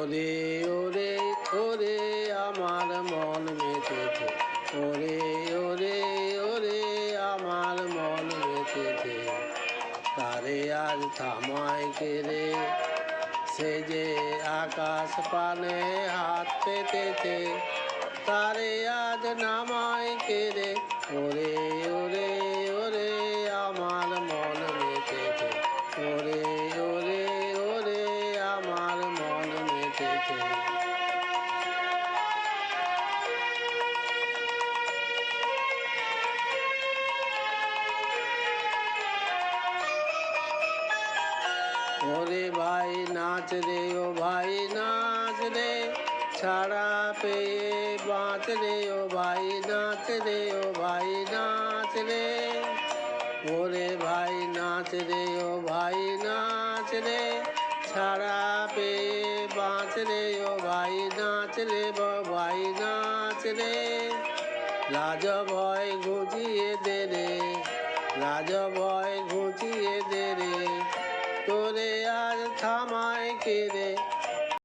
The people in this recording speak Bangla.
ওরে ওরে ওরে আমার মন মেতেছে, ওরে ওরে ওরে আমার মন মেতেছে। তারে আজ থামায় কেড়ে, সে যে আকাশ পানে হাত পেতেছে। তারে আজ নামায় কেড়ে, ওরে ওরে ওরে আমার মন মেতেছে, ওরে ওরে ওরে আমার মন মেতেছে। ওরে ভাই নাচ রে, ও ভাই নাচ রে, ছাড়া পেয়ে বাঁচ রে, ও ভাই নাচ রে, ও ভাই নাচ রে। ওরে ভাই নাচ রে, ও ভাই নাচ রে, ছাড়া পেয়ে বাঁচ রে, ও ভাই নাচ রে, ভাই নাচ রে। লাজ ভয় ঘুচিয়ে দে রে, লাজ ভয় ঘুচিয়ে দে রে, তোরে আজ থামায় কে রে।